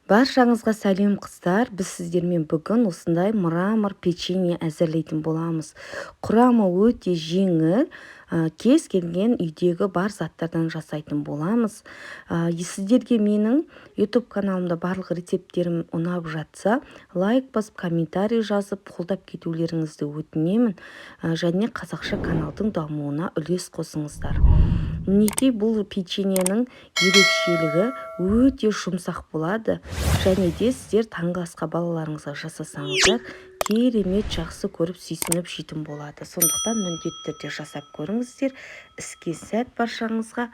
Баршаңызға сәлем қыздар. Біз сіздермен бүгін осындай мрамор печенье әзірлейтін боламыз. Құрамы өте жеңіл, кез келген үйдегі бар заттардан жасайтын боламыз. Сіздерге менің YouTube каналымда барлық рецепттерім ұнап жатса, лайк басып, комментарий жазып, қолдап кетулеріңізді өтінемін. Және қазақша каналдың дамуына үлес қосыңыздар. Мінекей бұл печеньенің ерекшелігі өте жұмсақ болады. Және де сіздер таңғы асқа балаларыңызға жасасаңыздар, керемет жақсы көріп сүйсініп жейтін болады. Сондықтан міндетті түрде жасап көріңіздер. Іске сәт баршаңызға.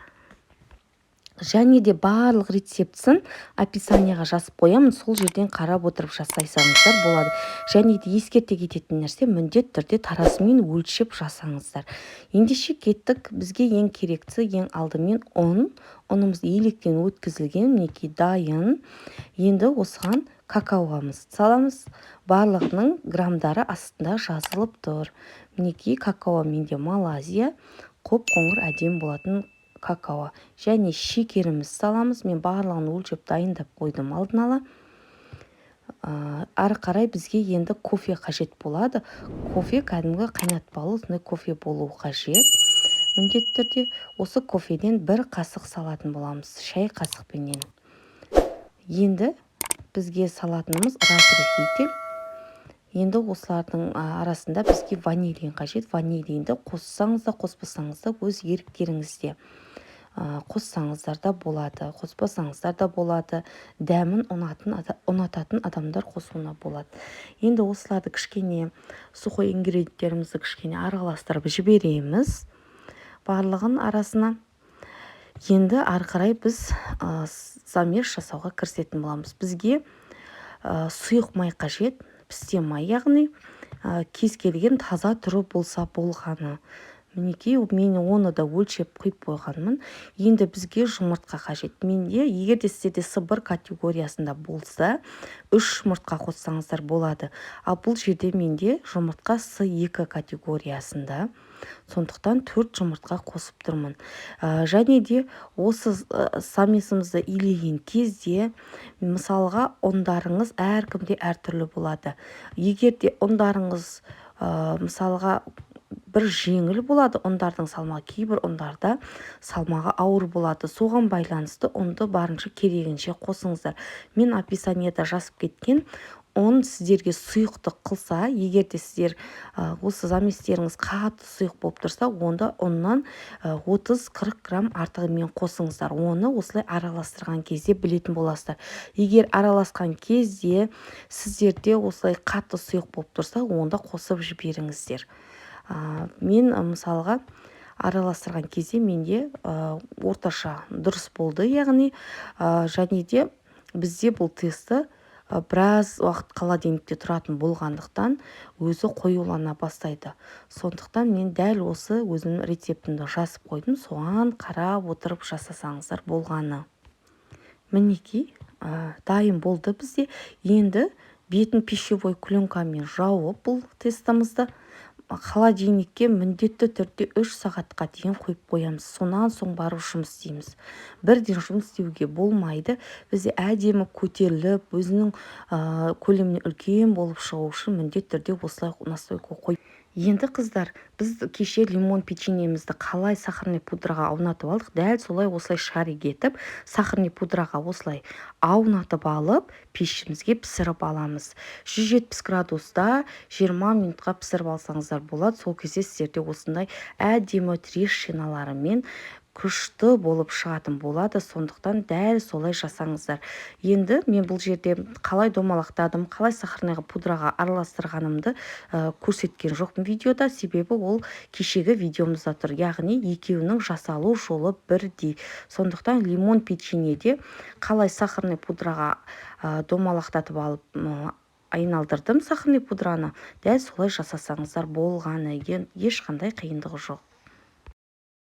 Және де барлық рецептісін описанияға жазып қоямын, сол жерден қарап отырып жасайсаңыздар болады. Және де ескерте кететін нәрсе, міндетті түрде таразымен өлшеп жасаңыздар. Ендеше кеттік. Бізге ең керектісі ең алдымен ұн. Ұнымыз електен өткізілген, мінекей дайын. Енді осыған какаоғымыз саламыз. Барлығының грамдары астында жазылып тұр. Мінекей какао менде Малайзия, қоңыр әдем болатын какао. Және шекеріміз саламыз. Мен барлығын өлшеп дайындап қойдым алдын ала. Ары қарай бізге енді кофе қажет болады. Кофе кәдімгі қайнатпалы кофе болуы қажет. Міндетті түрде осы кофеден бір қасық салатын боламыз, шай қасықпенен. Енді бізге салатынымыз разрыхитель. Енді осылардың арасында бізге ванилин қажет. Ванилинді қоссаңыз да, қоспасаңыз да өз еріктеріңізде. Қоссаңыздар да болады, қоспасаңыздар да болады. Дәмін ұнататын адамдар қосуына болады. Енді осыларды кішкене сухой ингредиенттерімізді кішкене араластырып жібереміз барлығын арасына. Енді ары қарай біз замеш жасауға кірісетін боламыз. Бізге сұйық май қажет, пісте май, яғни кез келген таза түрі болса болғаны. Мінекей мен оны да өлшеп құйып қойғанмын. Енді бізге жұмыртқа қажет. Менде, егер де сіздерде С1 категориясында болса, 3 жұмыртқа қоссаңыздар болады. Ал бұл жерде менде жұмыртқа С2 категориясында. Сондықтан 4 жұмыртқа қосып тұрмын. Және де осы самесімізді илеген кезде, мысалға, ұндарыңыз әркімде әртүрлі болады. Егер де ұндарыңыз мысалға бір жеңіл болады, ұндардың салмағы, кейбір ұндарда салмағы ауыр болады. Соған байланысты ұнды барынша керегінше қосыңыздар. Мен описанияда жазып кеткен, ұн сіздерге сұйықтық қылса, егер де сіздер осы заместеріңіз қатты сұйық болып тұрса, онда ұннан 30-40 грамм артығымен қосыңыздар. Оны осылай араластырған кезде білетін боласыздар. Егер араласқан кезде сіздерде осылай қатты сұйық болып тұрса, онда қосып жіберіңіздер. Мен мысалға араластырған кезде менде орташа дұрыс болды, яғни және де бізде бұл тесті біраз уақыт холодильникте тұратын болғандықтан өзі қоюлана бастайды. Сондықтан мен дәл осы өзімнің рецептімді жазып қойдым, соған қарап отырып жасасаңыздар болғаны. Мінекей дайын болды бізде. Енді бетін пищевой пленкамен жауып бұл тестімізді холодильникке міндетті түрде 3 сағатқа дейін қойып қоямыз. Сонан соң барып жұмыс істейміз. Бірден жұмыс істеуге болмайды. Бізде әдемі көтеріліп, өзінің көлемінен үлкен болып шығу үшін міндетті түрде осылай настойка қойып. Енді қыздар, біз кеше лимон печеньемізді қалай сахарный пудраға аунатып алдық, дәл солай осылай шарик етіп, сахарный пудраға осылай аунатып алып, пешімізге пісіріп аламыз. 170 градуста 20 минутқа пісіріп алсаңыздар болады. Сол кезде сіздерде осындай әдемі трещиналарымен күшті болып шығатын болады. Сондықтан дәл солай жасаңыздар. Енді мен бұл жерде қалай домалақтадым, қалай сахарный пудраға араластырғанымды көрсеткен жоқпын видеода, себебі ол кешегі видеомызда тұр. Яғни екеуінің жасалу жолы бірдей. Сондықтан лимон печеньеде қалай сахарный пудраға домалақтатып алып айналдырдым сахарный пудраны, дәл солай жасасаңыздар болғаны, ешқандай қиындығы жоқ.